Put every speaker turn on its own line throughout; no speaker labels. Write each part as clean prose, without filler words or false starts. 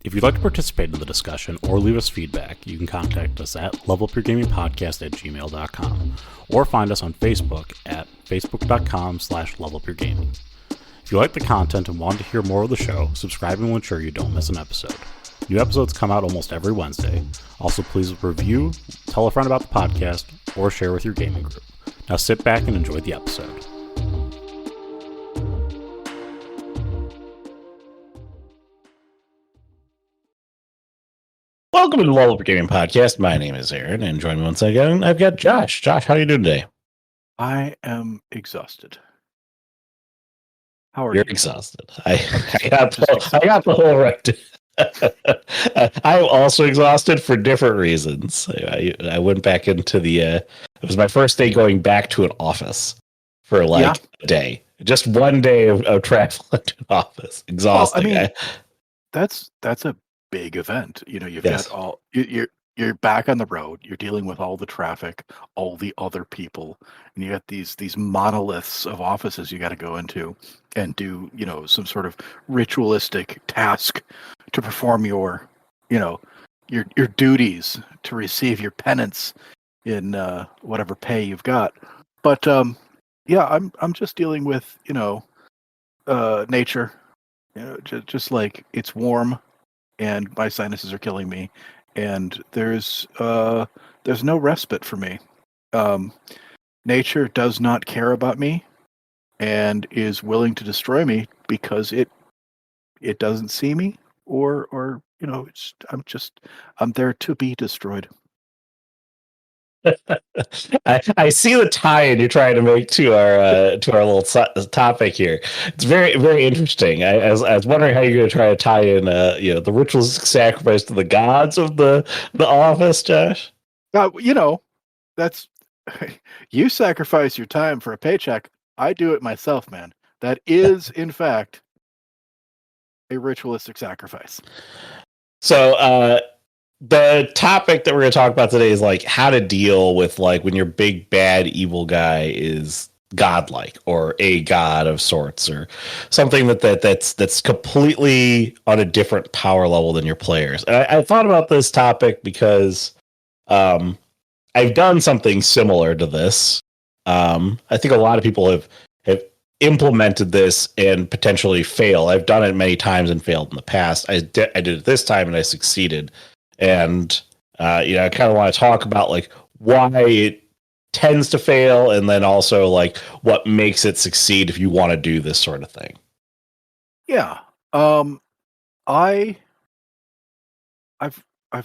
If you'd like to participate in the discussion or leave us feedback, you can contact us at levelupyourgamingpodcast@gmail.com or find us on Facebook at facebook.com/levelupyourgaming. If you like the content and want to hear more of the show, subscribing will ensure you don't miss an episode. New episodes come out almost every Wednesday. Also, please review, tell a friend about the podcast, or share with your gaming group. Now sit back and enjoy the episode.
Welcome to the Level Up Gaming Podcast. My name is Aaron, and joining me once again, I've got Josh. Josh, how are you doing today?
I am exhausted. How are
You're
you?
Exhausted. I got the whole right. I'm also exhausted for different reasons. I went back into it was my first day going back to an office for a day. Just one day of traveling to an office. Exhausting.
Well, I mean, that's a big event. You know, you've got you're back on the road. You're dealing with all the traffic, all the other people, and you got these monoliths of offices you got to go into and do, you know, some sort of ritualistic task to perform your duties to receive your penance in whatever pay you've got. But I'm just dealing with nature. You know, just like it's warm and my sinuses are killing me, and there's no respite for me. Nature does not care about me and is willing to destroy me because it doesn't see me, or I'm there to be destroyed.
I see the tie-in you're trying to make to our little topic here. It's very, very interesting. I was wondering how you're going to try to tie in the ritualistic sacrifice to the gods of the office, Josh.
That's you sacrifice your time for a paycheck. I do it myself, man. That is, in fact, a ritualistic sacrifice.
So, the topic that we're going to talk about today is like how to deal with like when your big bad evil guy is godlike or a god of sorts or something that's completely on a different power level than your players. And I thought about this topic because I've done something similar to this. I think a lot of people have implemented this and potentially failed. I've done it many times and failed in the past. I did it this time and I succeeded. And I kind of want to talk about like why it tends to fail, and then also like what makes it succeed if you want to do this sort of thing.
Yeah, I've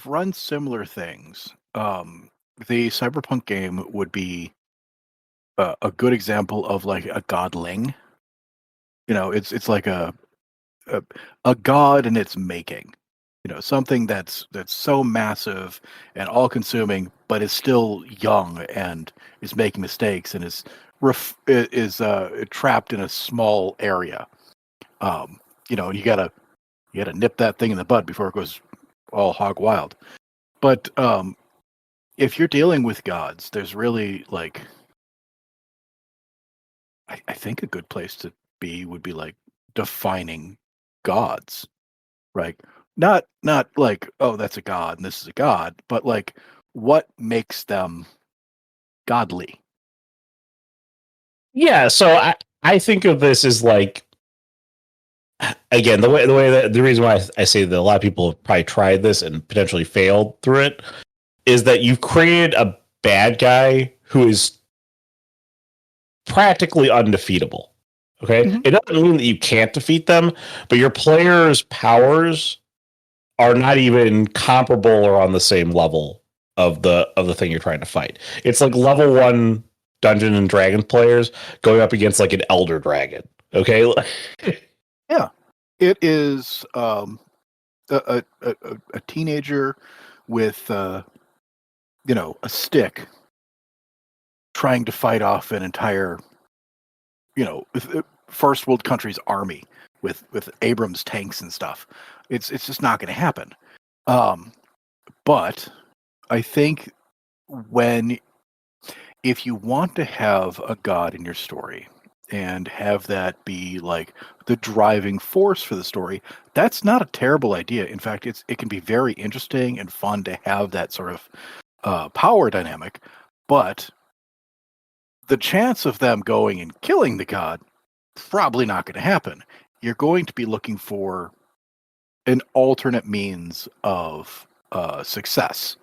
run similar things. The Cyberpunk game would be a good example of like a godling. You know, it's like a god in its making. You know, something that's so massive and all-consuming, but is still young and is making mistakes and is trapped in a small area. You gotta nip that thing in the bud before it goes all hog wild. But if you're dealing with gods, there's really like, I think a good place to be would be like defining gods, right? Not like, oh, that's a god and this is a god, but like what makes them godly?
Yeah, so I think of this as like, again, the reason why I say that a lot of people have probably tried this and potentially failed through it is that you've created a bad guy who is practically undefeatable. Okay,
Mm-hmm.
It doesn't mean that you can't defeat them, but your players' powers are not even comparable or on the same level of the thing you're trying to fight. It's like level 1 Dungeon and Dragon players going up against like an Elder Dragon. Okay.
Yeah, it is a teenager with a stick trying to fight off an entire first world country's army with Abrams tanks and stuff. It's just not going to happen. But I think if you want to have a god in your story, and have that be like the driving force for the story, that's not a terrible idea. In fact, it can be very interesting and fun to have that sort of power dynamic. But the chance of them going and killing the god, probably not going to happen. You're going to be looking for an alternate means of success,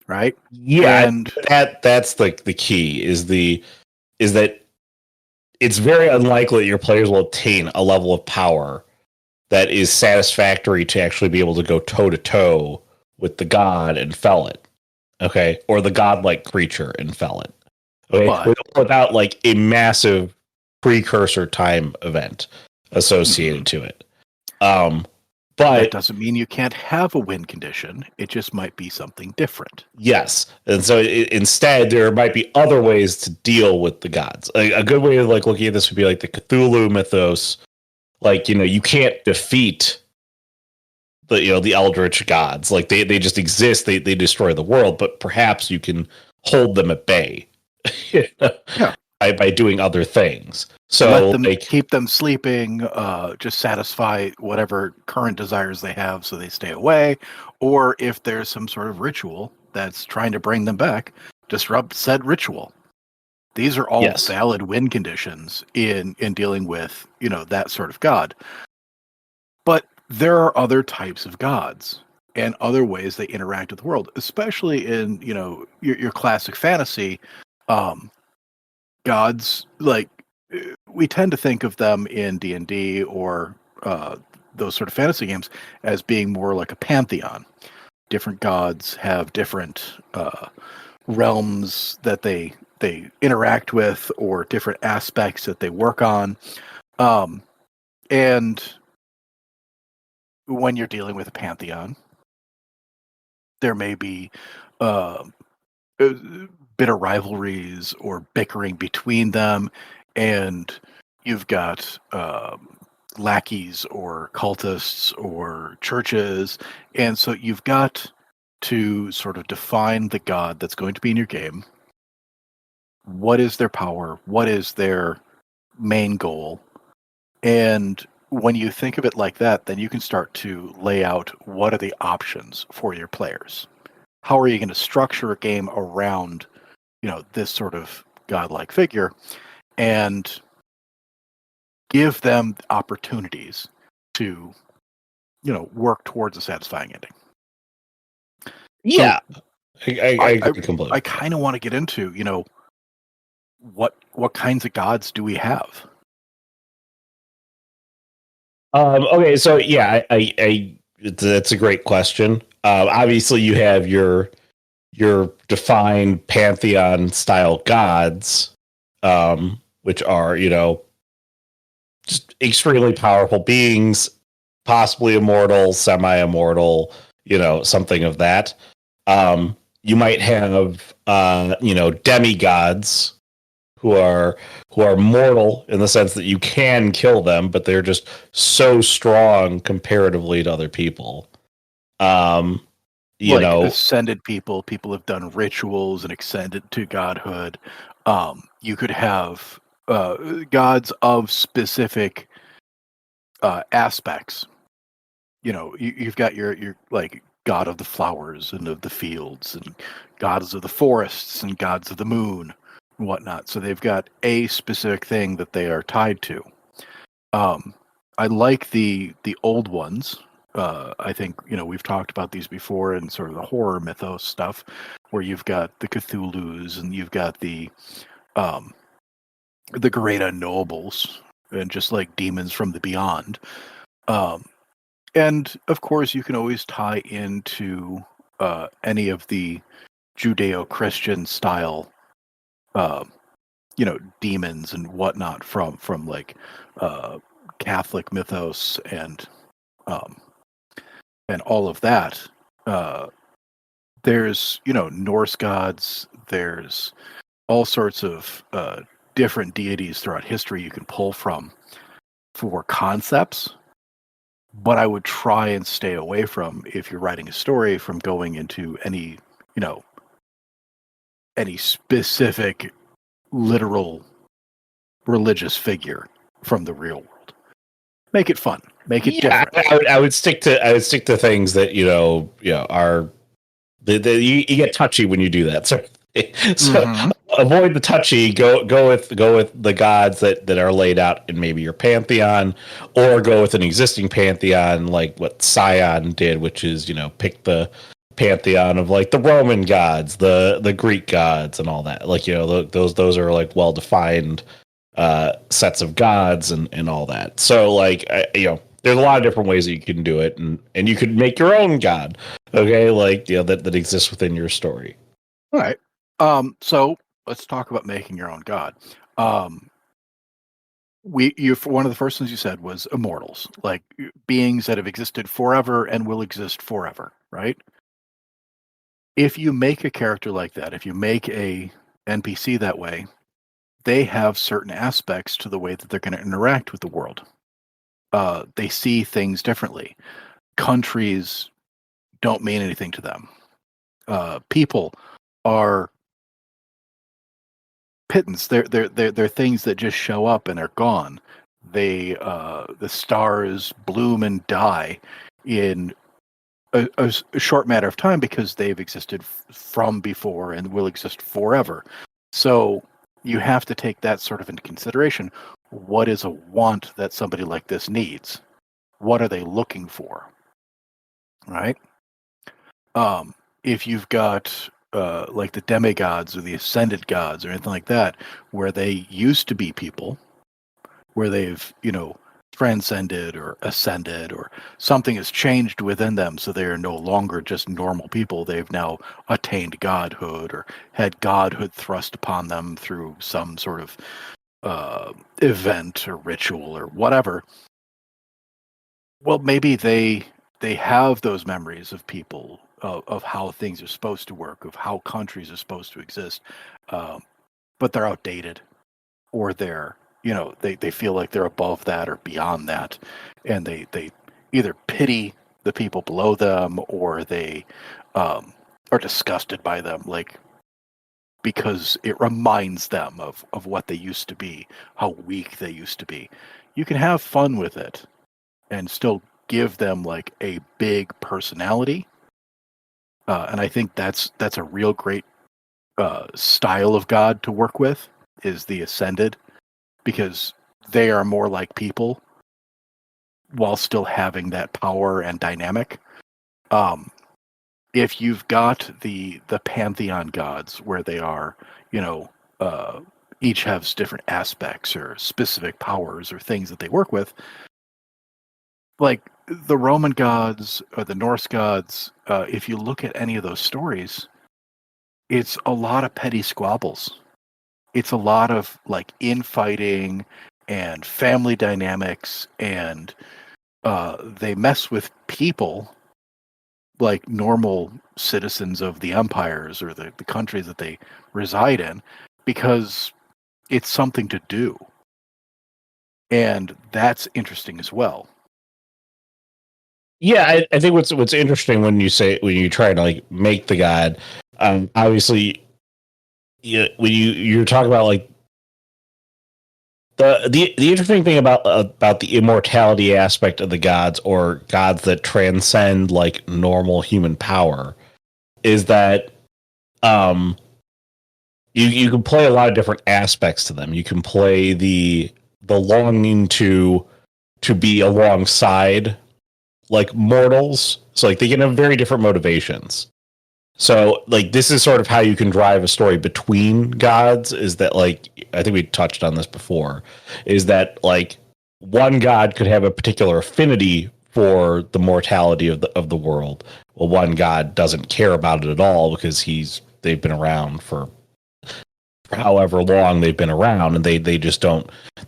right?
Yeah,
And
that's like the key is that it's very unlikely that your players will obtain a level of power that is satisfactory to actually be able to go toe to toe with the god and fell it. Okay. Or the godlike creature and fell it. Okay.
but
Without like a massive precursor time event associated to it.
that
But
doesn't mean you can't have a win condition. It just might be something different.
yes, and so instead there might be other ways to deal with the gods. A good way of like looking at this would be like the Cthulhu mythos. Like, you know, you can't defeat the eldritch gods. Like they just exist. They destroy the world, but perhaps you can hold them at bay
Yeah.
by doing other things. So
let them
like,
keep them sleeping, just satisfy whatever current desires they have so they stay away. Or if there's some sort of ritual that's trying to bring them back, disrupt said ritual. These are all
yes.
valid win conditions in dealing with, that sort of god. But there are other types of gods and other ways they interact with the world, especially in, your classic fantasy. Gods, like, we tend to think of them in D&D or those sort of fantasy games as being more like a pantheon. Different gods have different realms that they interact with, or different aspects that they work on. And when you're dealing with a pantheon, there may be bitter rivalries or bickering between them, and you've got lackeys or cultists or churches, and so you've got to sort of define the god that's going to be in your game. What is their power? What is their main goal? And when you think of it like that, then you can start to lay out what are the options for your players. How are you going to structure a game around, this sort of godlike figure, and give them opportunities to, work towards a satisfying ending.
Yeah.
So
I agree completely.
I kind of want to get into, what kinds of gods do we have?
Okay, so yeah, that's a great question. Obviously, you have your defined pantheon style gods, which are just extremely powerful beings, possibly immortal, semi-immortal, something of that. You might have demigods who are mortal in the sense that you can kill them, but they're just so strong comparatively to other people.
Ascended people have done rituals and ascended to godhood. You could have gods of specific aspects. You've got your like god of the flowers and of the fields, and gods of the forests, and gods of the moon and whatnot. So they've got a specific thing that they are tied to. I like the old ones. I think we've talked about these before in sort of the horror mythos stuff, where you've got the Cthulhu's and you've got the great unnobles, and just like demons from the beyond. And of course, you can always tie into any of the Judeo-Christian style, demons and whatnot from like Catholic mythos and all of that. There's Norse gods. There's all sorts of different deities throughout history you can pull from for concepts. But I would try and stay away from, if you're writing a story, from going into any specific literal religious figure from the real world. Make it fun. Make it
Yeah,
different.
I would stick to things that are you get touchy when you do that. So avoid the touchy. Go with the gods that are laid out in maybe your pantheon, or go with an existing pantheon like what Scion did, which is pick the pantheon of like the Roman gods, the Greek gods, and all that. Like those are like well defined sets of gods and all that. So like there's a lot of different ways that you can do it, and you could make your own god. Okay, like that exists within your story.
All right. So let's talk about making your own god. One of the first things you said was immortals, like beings that have existed forever and will exist forever, right? If you make a character like that, if you make a NPC that way, they have certain aspects to the way that they're going to interact with the world. They see things differently. Countries don't mean anything to them. People are pittance. They're things that just show up and are gone. The stars bloom and die in a short matter of time because they've existed from before and will exist forever. So you have to take that sort of into consideration. What is a want that somebody like this needs? What are they looking for? Right? If you've got like the demigods or the ascended gods or anything like that, where they used to be people, where they've transcended or ascended, or something has changed within them, so they are no longer just normal people. They've now attained godhood or had godhood thrust upon them through some sort of event or ritual or whatever. Well, maybe they have those memories of people, of how things are supposed to work, of how countries are supposed to exist, but they're outdated, or they're they feel like they're above that or beyond that, and they either pity the people below them, or they are disgusted by them, like because it reminds them of what they used to be, how weak they used to be. You can have fun with it and still give them like a big personality, and I think that's a real great style of god to work with, is the ascended, because they are more like people while still having that power and dynamic. If you've got the pantheon gods, where they are, each has different aspects or specific powers or things that they work with, like the Roman gods or the Norse gods, if you look at any of those stories, it's a lot of petty squabbles. It's a lot of like infighting and family dynamics, and they mess with people like normal citizens of the empires or the countries that they reside in, because it's something to do. And that's interesting as well.
Yeah, I think what's interesting when you try to like make the god, obviously, when you're talking about like the interesting thing about the immortality aspect of the gods, or gods that transcend like normal human power, is that you can play a lot of different aspects to them. You can play the longing to be alongside like mortals, so like they can have very different motivations. So like this is sort of how you can drive a story between gods, is that like I think we touched on this before, is that like one god could have a particular affinity for the mortality of the world, well one god doesn't care about it at all because they've been around for however long they've been around, and they just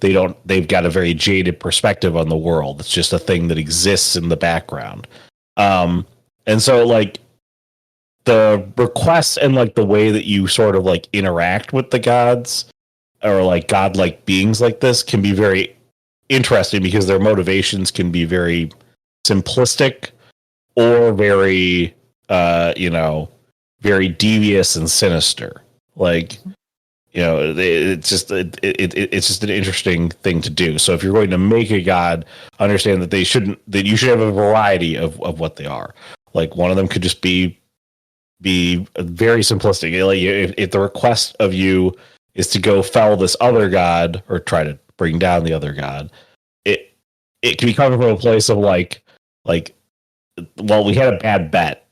they've got a very jaded perspective on the world. It's just a thing that exists in the background. And so like the requests and like the way that you sort of like interact with the gods, or like godlike beings like this, can be very interesting because their motivations can be very simplistic or very very devious and sinister. Like It's just it's just an interesting thing to do. So if you're going to make a god, understand that you should have a variety of what they are. Like one of them could just be very simplistic. Like if the request of you is to go fell this other god or try to bring down the other god, it can be coming from a place of like, well, we had a bad bet.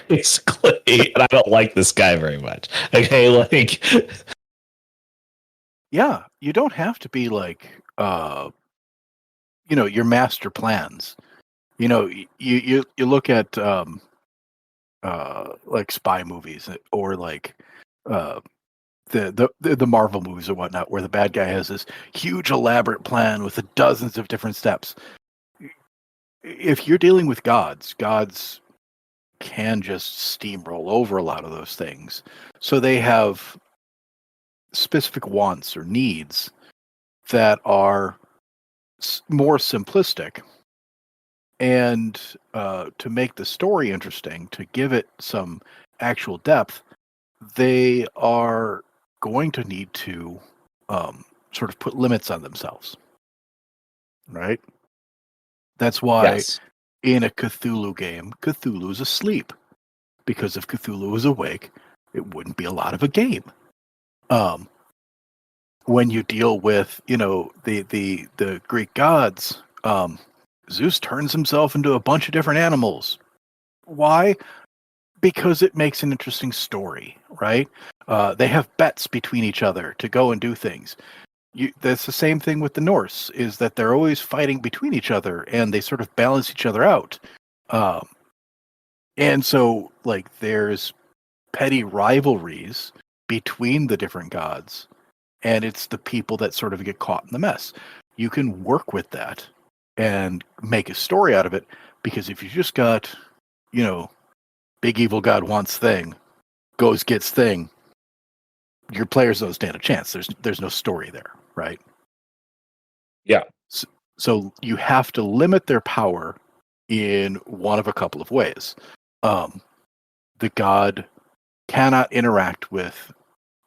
Basically, and I don't like this guy very much. Okay, like,
yeah, you don't have to be like, your master plans. You look at like spy movies or like the Marvel movies or whatnot, where the bad guy has this huge elaborate plan with dozens of different steps. If you're dealing with gods can just steamroll over a lot of those things. So they have specific wants or needs that are more simplistic. And to make the story interesting, to give it some actual depth, they are going to need to sort of put limits on themselves. Right? That's why in a Cthulhu game, Cthulhu's asleep. Because if Cthulhu was awake, it wouldn't be a lot of a game. When you deal with, the Greek gods, Zeus turns himself into a bunch of different animals. Why? Because it makes an interesting story, right? They have bets between each other to go and do things. That's the same thing with the Norse, is that they're always fighting between each other and they sort of balance each other out. And so, like, there's petty rivalries between the different gods, and it's the people that sort of get caught in the mess. You can work with that and make a story out of it, because if you just got, big evil god wants thing, goes gets thing, your players don't stand a chance. There's no story there, right?
Yeah.
So you have to limit their power in one of a couple of ways. The god cannot interact with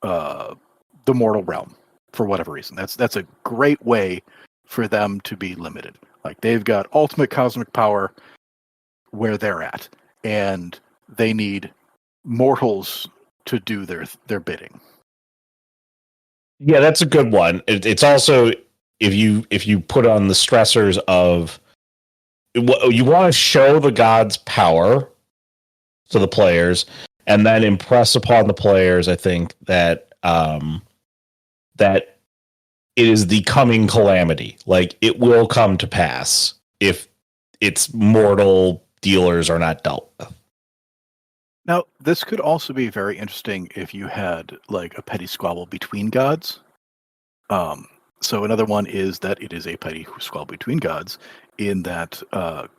the mortal realm for whatever reason. That's a great way for them to be limited. Like, they've got ultimate cosmic power where they're at, and they need mortals to do their bidding.
Yeah, that's a good one. It's also, if you put on the stressors of, you want to show the god's power to the players, and then impress upon the players, I think, that that it is the coming calamity. Like, it will come to pass if its mortal dealers are not dealt with.
Now, this could also be very interesting if you had like a petty squabble between gods. So another one is that it is a petty squabble between gods, in that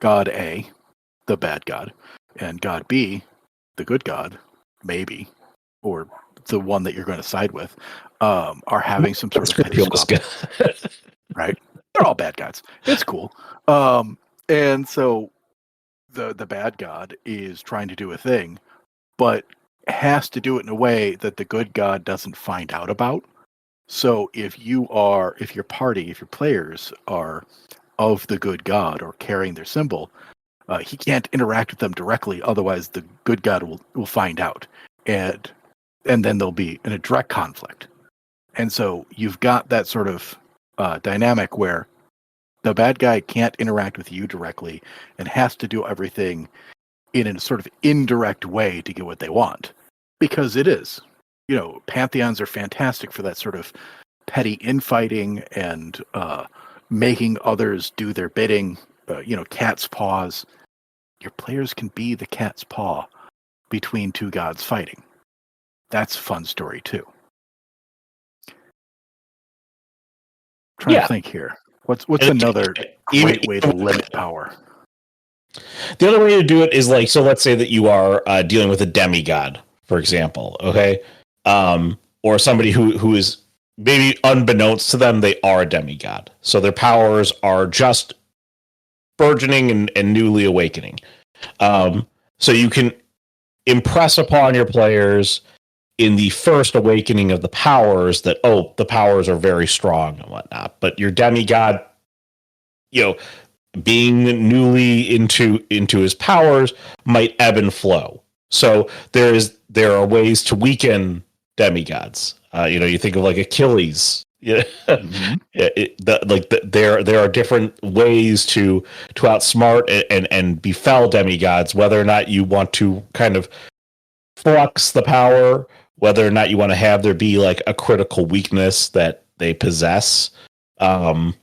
God A, the bad god, and God B, the good god, maybe, or the one that you're going to side with, are having some sort of petty squabble. Right? They're all bad gods. It's cool. And so the bad god is trying to do a thing, but has to do it in a way that the good god doesn't find out about. So if your players are of the good god or carrying their symbol, he can't interact with them directly, otherwise the good god will find out. And then there'll be a direct conflict. And so you've got that sort of dynamic where the bad guy can't interact with you directly and has to do everything in a sort of indirect way to get what they want. Because it is. Pantheons are fantastic for that sort of petty infighting and making others do their bidding. Cat's paws. Your players can be the cat's paw between two gods fighting. That's a fun story too. Trying to think here. What's another great way to limit power?
The other way to do it is like, so let's say that you are dealing with a demigod, for example, okay? Or somebody who is maybe unbeknownst to them, they are a demigod. So their powers are just burgeoning and newly awakening. So you can impress upon your players in the first awakening of the powers that, the powers are very strong and whatnot. But your demigod, being newly into his powers might ebb and flow. So there are ways to weaken demigods. You think of like Achilles. Yeah, there are different ways to outsmart and befell demigods. Whether or not you want to kind of flux the power, whether or not you want to have there be like a critical weakness that they possess, or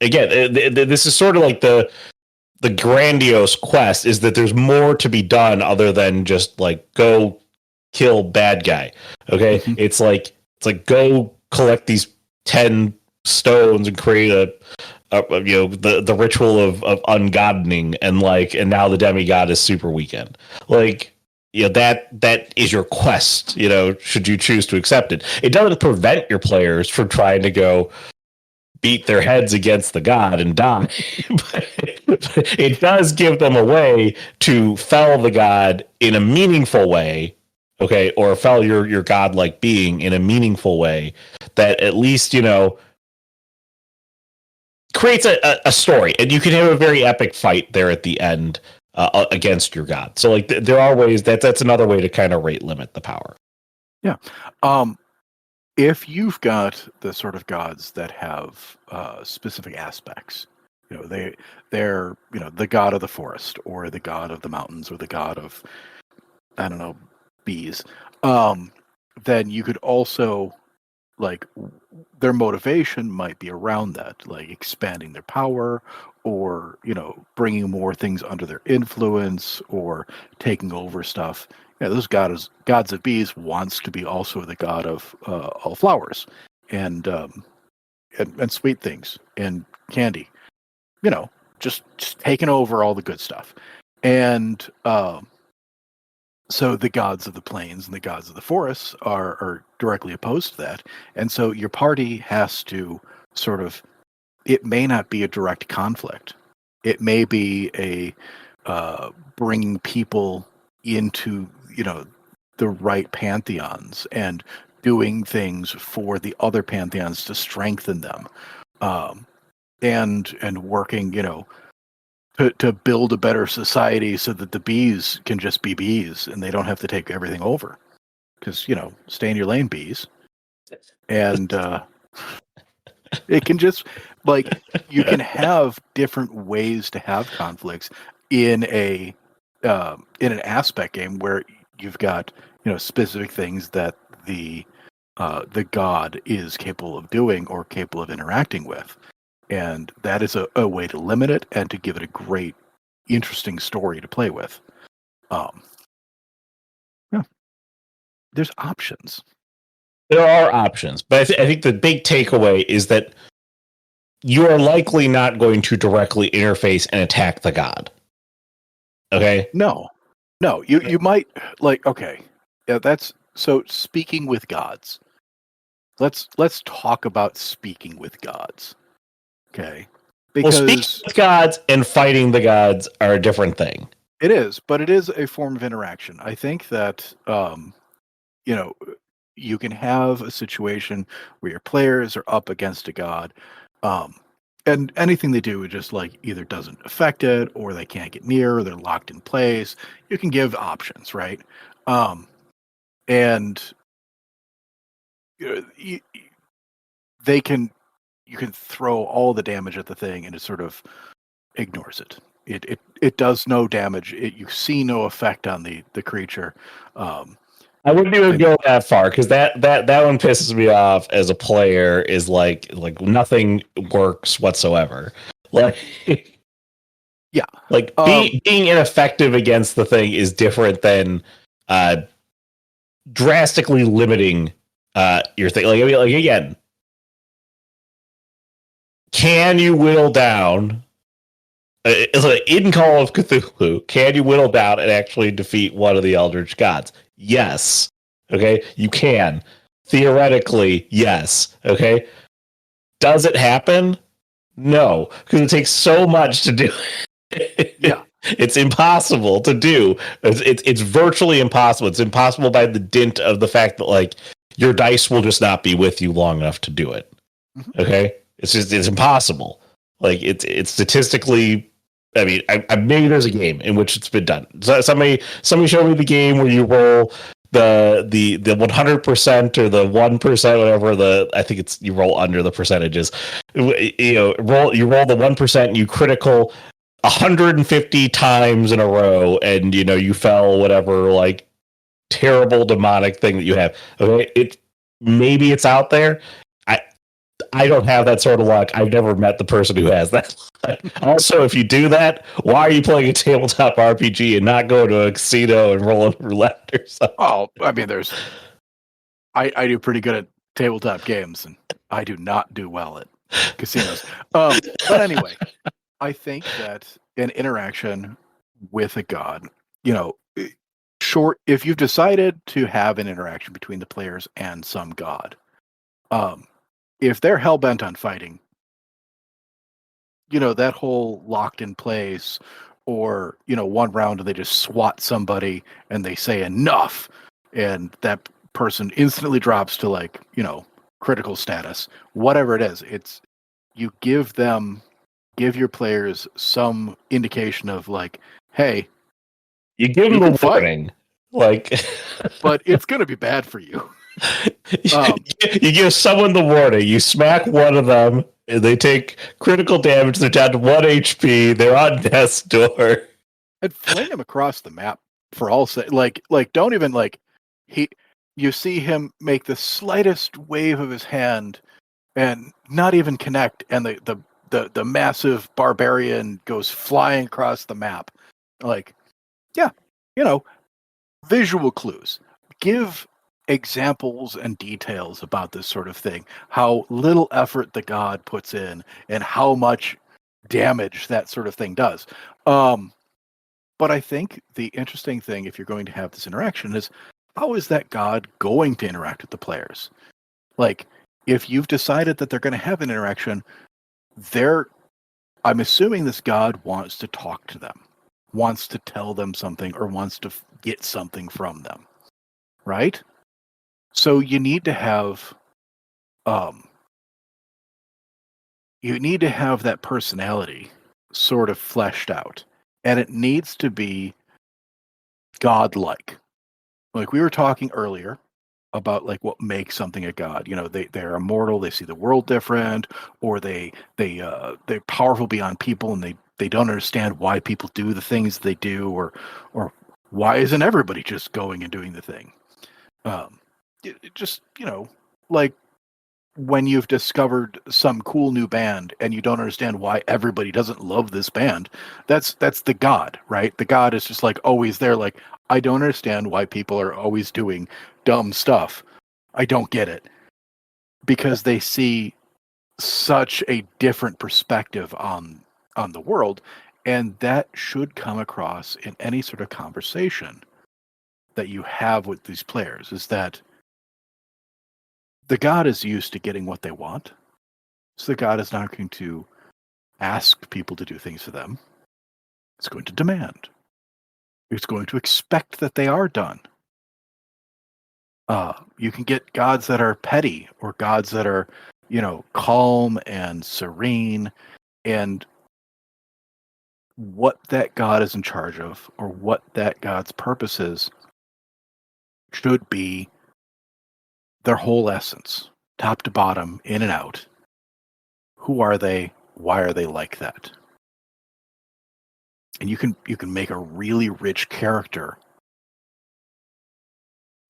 again, this is sort of like the grandiose quest is that there's more to be done other than just like go kill bad guy. Okay. Mm-hmm. It's like go collect these 10 stones and create the ritual of ungoddening, and now the demigod is super weakened. That is your quest, should you choose to accept it. It doesn't prevent your players from trying to go beat their heads against the god and die. But it does give them a way to fell the god in a meaningful way, okay, or fell your godlike being in a meaningful way that at least, creates a story. And you can have a very epic fight there at the end against your god. So there are ways that's another way to kind of rate limit the power.
Yeah. If you've got the sort of gods that have specific aspects, they're the god of the forest or the god of the mountains or the god of, I don't know, bees, then you could also, their motivation might be around that, like expanding their power or, bringing more things under their influence or taking over stuff. Those gods of bees wants to be also the god of all flowers and sweet things and candy, just taking over all the good stuff. And so the gods of the plains and the gods of the forests are directly opposed to that. And so your party has to sort of, it may not be a direct conflict. It may be a bringing people into the right pantheons and doing things for the other pantheons to strengthen them, and working to build a better society so that the bees can just be bees and they don't have to take everything over, because stay in your lane, bees. And it can just, you can have different ways to have conflicts in an aspect game where you've got specific things that the god is capable of doing or capable of interacting with, and that is a way to limit it and to give it a great, interesting story to play with. There's options.
There are options, but I think the big takeaway is that you are likely not going to directly interface and attack the god. Okay?
No, you might, okay. Yeah, that's so. Speaking with gods. Let's talk about speaking with gods. Okay, because
speaking with gods and fighting the gods are a different thing.
It is, but it is a form of interaction. I think that you can have a situation where your players are up against a god, and anything they do just either doesn't affect it, or they can't get near, or they're locked in place. You can give options, right? And you can throw all the damage at the thing, and it sort of ignores it. It does no damage. You see no effect on the creature.
I wouldn't even go that far, because that one pisses me off as a player. Is like nothing works whatsoever.
Yeah,
being ineffective against the thing is different than drastically limiting your thing. Again, can you whittle down? In Call of Cthulhu, can you whittle down and actually defeat one of the Eldritch gods? Yes. Okay, you can. Theoretically, yes. Okay. Does it happen? No, because it takes so much to do it.
Yeah.
It's impossible to do. It's virtually impossible. It's impossible by the dint of the fact that like your dice will just not be with you long enough to do it. Okay, it's impossible. Like it's statistically. I mean, maybe there's a game in which it's been done. So somebody showed me the game where you roll the 100% or the 1%, whatever I think it's you roll under the percentages. You roll the 1% and you critical 150 times in a row, and you fell whatever like terrible demonic thing that you have. Okay, maybe it's out there. I don't have that sort of luck. I've never met the person who has that. Also, if you do that, why are you playing a tabletop RPG and not go to a casino and roll a roulette or something?
Oh, I mean, I do pretty good at tabletop games, and I do not do well at casinos. But anyway, I think that an interaction with a god, if you've decided to have an interaction between the players and some god, if they're hell-bent on fighting, that whole locked in place, or, one round and they just swat somebody and they say enough, and that person instantly drops to like, critical status, whatever it is, you give your players some indication of like, hey,
you give them a warning, like,
but it's going to be bad for you.
You give someone the warning. You smack one of them, and they take critical damage. They're down to 1 HP. They're on death's door.
And fling him across the map for all like don't even like you see him make the slightest wave of his hand and not even connect, and the massive barbarian goes flying across the map. Like, yeah, visual clues. Give examples and details about this sort of thing, how little effort the god puts in and how much damage that sort of thing does. But I think the interesting thing, if you're going to have this interaction, is how is that god going to interact with the players? Like, if you've decided that they're going to have an interaction, I'm assuming this god wants to talk to them, wants to tell them something, or wants to get something from them, right? So you need to have that personality sort of fleshed out, and it needs to be godlike. Like we were talking earlier about like what makes something a god. They're immortal, they see the world different, or they're powerful beyond people, and they don't understand why people do the things they do, or why isn't everybody just going and doing the thing? It just, like when you've discovered some cool new band and you don't understand why everybody doesn't love this band, that's the god, right? The god is just like always there, like, I don't understand why people are always doing dumb stuff. I don't get it. Because they see such a different perspective on the world, and that should come across in any sort of conversation that you have with these players, is that the god is used to getting what they want. So the god is not going to ask people to do things for them. It's going to demand. It's going to expect that they are done. You can get gods that are petty, or gods that are, calm and serene, and what that god is in charge of, or what that god's purpose is, should be their whole essence, top to bottom, in and out. Who are they? Why are they like that? And you can make a really rich character,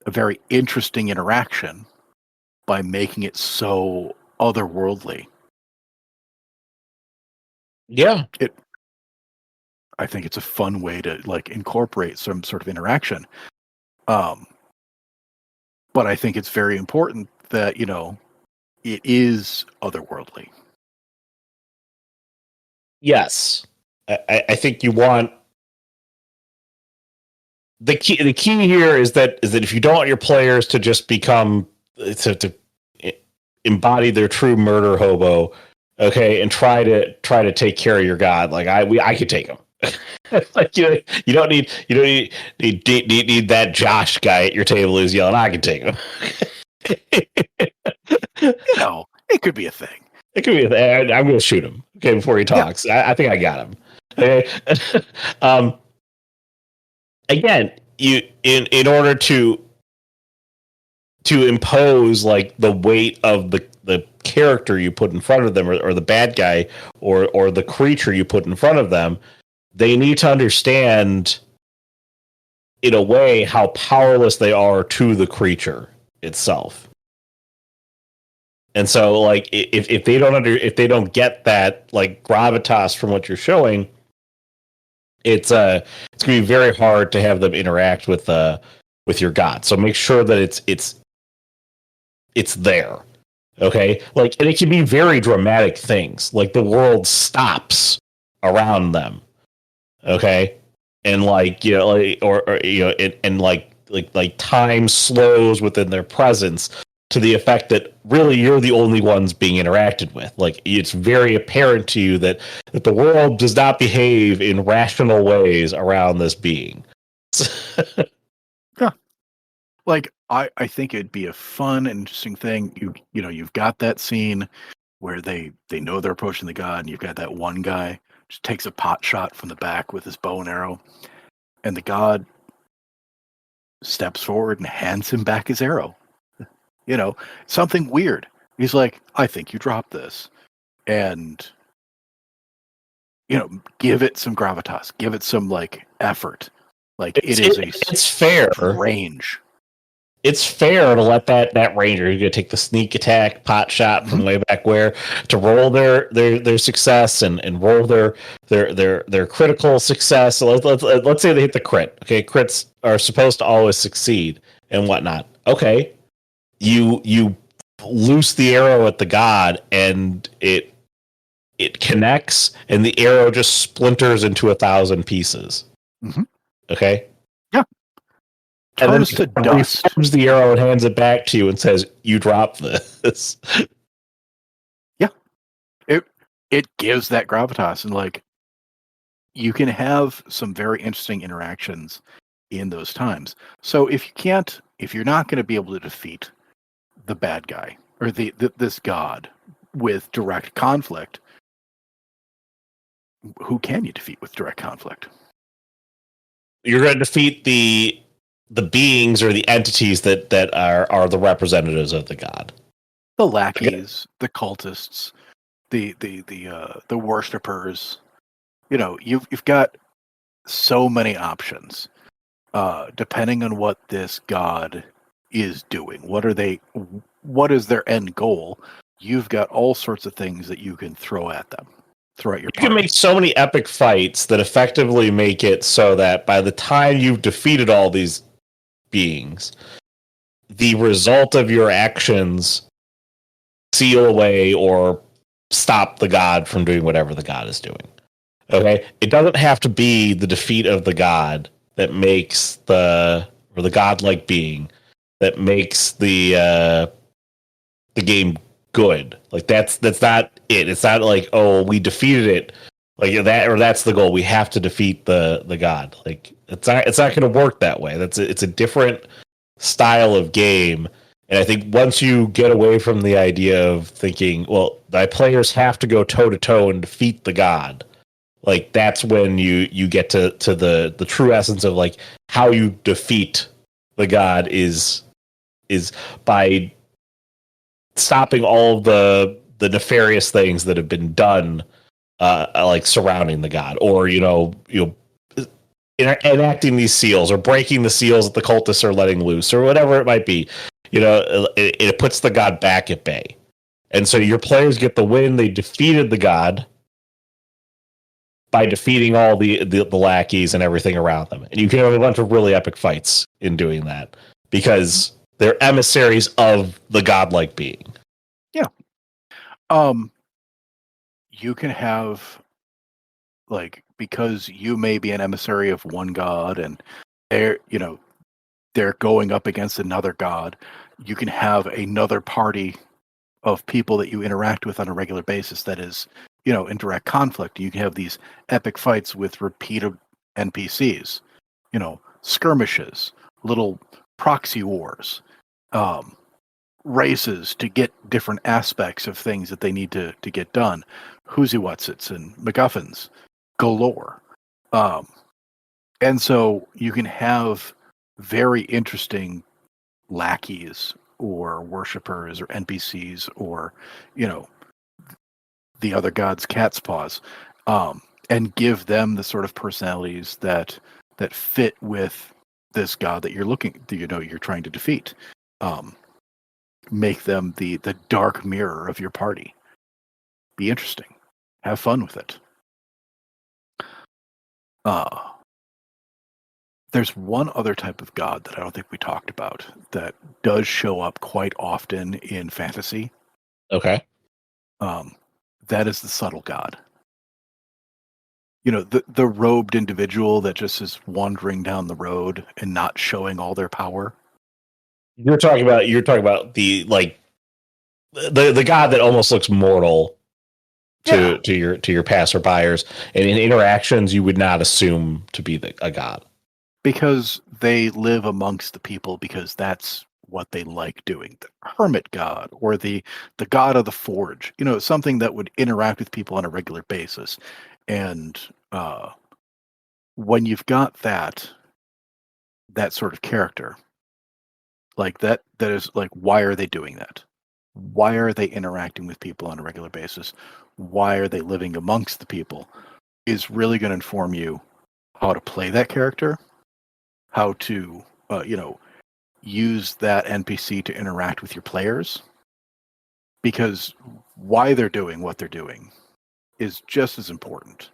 a very interesting interaction, by making it so otherworldly.
Yeah.
I think it's a fun way to like incorporate some sort of interaction. But I think it's very important that, it is otherworldly.
Yes. I think you want the key here is that if you don't want your players to just become to embody their true murder hobo, okay, and try to take care of your god, like I could take him. Like you don't need that Josh guy at your table who's yelling, I can take him.
It could be a thing.
It could be a thing. I'm going to shoot him before he talks. I think I got him. Okay. Again, you in order to impose like the weight of the character you put in front of them, or the bad guy, or the creature you put in front of them, they need to understand in a way how powerless they are to the creature itself. And so like if they don't get that like gravitas from what you're showing, it's going to be very hard to have them interact with your god. So make sure that it's there. Okay? Like, and it can be very dramatic things. Like the world stops around them. Okay? And like, like time slows within their presence to the effect that really you're the only ones being interacted with. Like, it's very apparent to you that the world does not behave in rational ways around this being.
Yeah. Like, I think it'd be a fun and interesting thing. You've got that scene where they know they're approaching the god, and you've got that one guy just takes a pot shot from the back with his bow and arrow, and the god steps forward and hands him back his arrow. Something weird. He's like, I think you dropped this. And, give it some gravitas. Give it some, like, effort. Like,
it's fair.
Range.
It's fair to let that ranger who's going to take the sneak attack pot shot from way back where to roll their success and roll their critical success. So let's say they hit the crit. Okay, crits are supposed to always succeed and whatnot. Okay. You loose the arrow at the god, and it connects, and the arrow just splinters into 1,000 pieces.
Mm-hmm.
Okay?
Yeah.
And then
Turns to dust.
He forms the arrow and hands it back to you and says, you dropped this.
Yeah. It gives that gravitas, and like you can have some very interesting interactions in those times. So if you're not going to be able to defeat the bad guy or this god with direct conflict, who can you defeat with direct conflict?
You're going to defeat the beings or the entities that are the representatives of the god.
The lackeys, the cultists, the worshippers. You've got so many options, depending on what this god is doing. What is their end goal? You've got all sorts of things that you can throw at them. Throw at your party.
You can make so many epic fights that effectively make it so that by the time you've defeated all these beings, the result of your actions seal away or stop the god from doing whatever the god is doing. Okay? It doesn't have to be the defeat of the god that makes the godlike being that makes the game good. Like that's not it. It's not like, oh, we defeated it, like that, or that's the goal. We have to defeat the god. Like it's not going to work that way. It's a different style of game. And I think once you get away from the idea of thinking, well, my players have to go toe to toe and defeat the god, like that's when you get to the true essence of like how you defeat the god is by stopping all the nefarious things that have been done, like surrounding the god, or enacting these seals, or breaking the seals that the cultists are letting loose, or whatever it might be. It puts the god back at bay, and so your players get the win. They defeated the god by defeating all the lackeys and everything around them, and you can have a bunch of really epic fights in doing that because they're emissaries of the godlike being.
Yeah. You can have, like, because you may be an emissary of one god and they're going up against another god, you can have another party of people that you interact with on a regular basis that is, in direct conflict. You can have these epic fights with repeated NPCs, skirmishes, little proxy wars, races to get different aspects of things that they need to get done, who's-whatsits and MacGuffins galore. And so you can have very interesting lackeys or worshippers or NPCs or, the other god's cat's paws, and give them the sort of personalities that fit with this god that you're trying to defeat. Make them the dark mirror of your party. Be interesting. Have fun with it. There's one other type of god that I don't think we talked about that does show up quite often in fantasy.
Okay.
That is the subtle god. The robed individual that just is wandering down the road and not showing all their power.
You're talking about the the god that almost looks mortal to your passerbyers, and in interactions you would not assume to be a god.
Because they live amongst the people, because that's what they like doing. The hermit god, or the god of the forge, something that would interact with people on a regular basis. And when you've got that sort of character, like that is like, why are they doing that? Why are they interacting with people on a regular basis? Why are they living amongst the people? Is really going to inform you how to play that character, how to use that NPC to interact with your players, because why they're doing what they're doing is just as important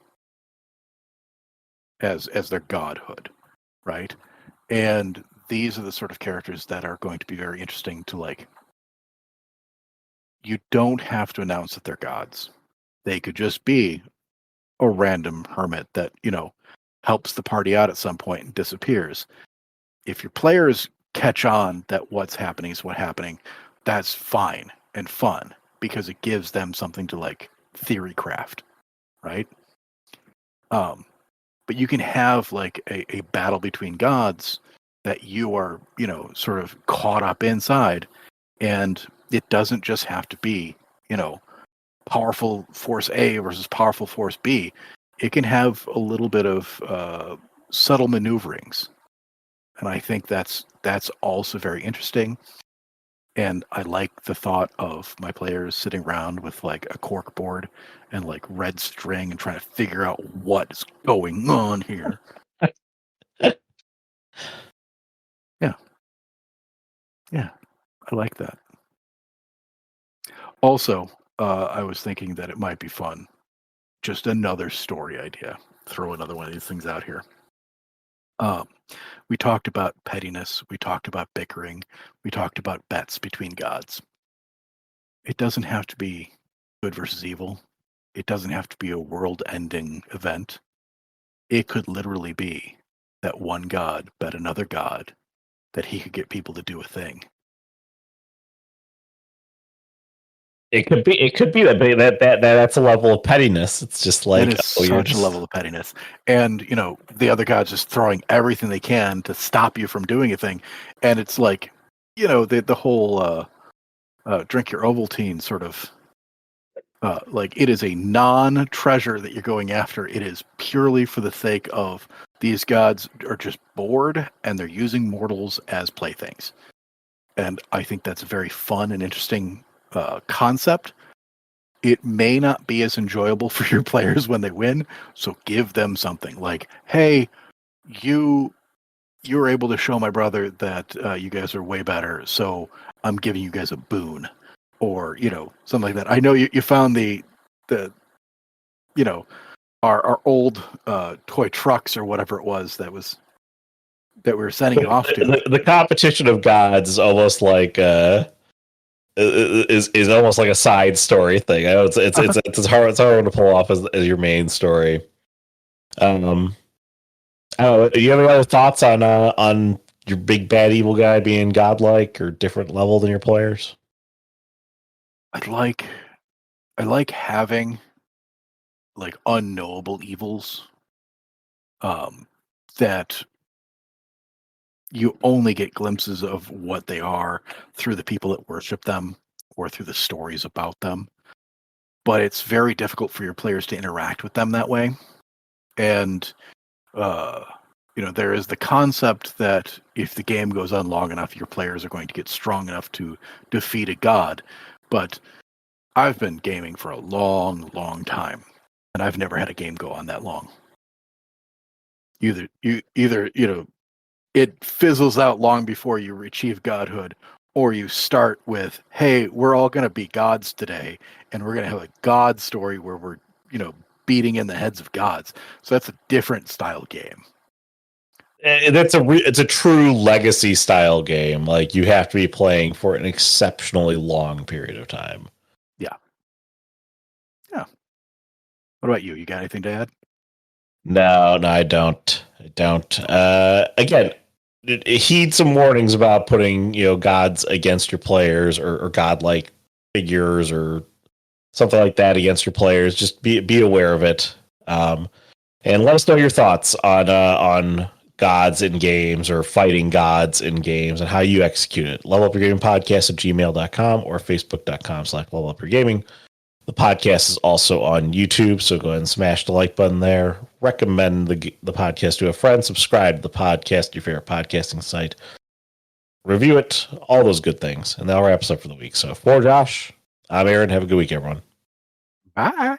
as their godhood, right? And these are the sort of characters that are going to be very interesting to like. You don't have to announce that they're gods. They could just be a random hermit that, helps the party out at some point and disappears. If your players catch on that what's happening is what's happening, that's fine and fun, because it gives them something to like theory craft, right? But you can have like a battle between gods that you are, sort of caught up inside, and it doesn't just have to be, powerful force A versus powerful force B. It can have a little bit of subtle maneuverings. And I think that's also very interesting. And I like the thought of my players sitting around with like a cork board and like red string and trying to figure out what is going on here. Yeah, I like that. Also, I was thinking that it might be fun. Just another story idea. Throw another one of these things out here. We talked about pettiness. We talked about bickering. We talked about bets between gods. It doesn't have to be good versus evil. It doesn't have to be a world-ending event. It could literally be that one god bet another god that he could get people to do a thing.
It could be that's a level of pettiness. It's just like,
that is such a level of pettiness. And, the other guy's just throwing everything they can to stop you from doing a thing. And it's like, the whole drink your Ovaltine sort of, like, it is a non-treasure that you're going after. It is purely for the sake of these gods are just bored and they're using mortals as playthings. And I think that's a very fun and interesting concept. It may not be as enjoyable for your players when they win, so give them something like, hey, you were able to show my brother that you guys are way better, so I'm giving you guys a boon, or something like that. I know you found the our old toy trucks or whatever it was that we were sending it off to.
The competition of gods is almost like is almost like a side story thing. I know it's hard to pull off as your main story. I don't know, do you have any other thoughts on your big bad evil guy being godlike or different level than your players?
I like having like unknowable evils that you only get glimpses of what they are through the people that worship them or through the stories about them. But it's very difficult for your players to interact with them that way. And there is the concept that if the game goes on long enough, your players are going to get strong enough to defeat a god. But I've been gaming for a long, long time, and I've never had a game go on that long. Either it fizzles out long before you achieve godhood, or you start with, hey, we're all going to be gods today, and we're going to have a god story where we're, beating in the heads of gods. So that's a different style game.
It's a true legacy style game. Like, you have to be playing for an exceptionally long period of time.
Yeah. What about you? You got anything to add?
No, I don't. Again, heed some warnings about putting, gods against your players or godlike figures or something like that against your players. Just be aware of it. And let us know your thoughts on gods in games or fighting gods in games and how you execute it. levelupyourgamingpodcast@gmail.com or facebook.com/levelupyourgaming. The podcast is also on YouTube, so go ahead and smash the like button there. Recommend the podcast to a friend. Subscribe to the podcast, your favorite podcasting site. Review it, all those good things. And that'll wrap us up for the week. So for Josh, I'm Aaron. Have a good week, everyone.
Bye.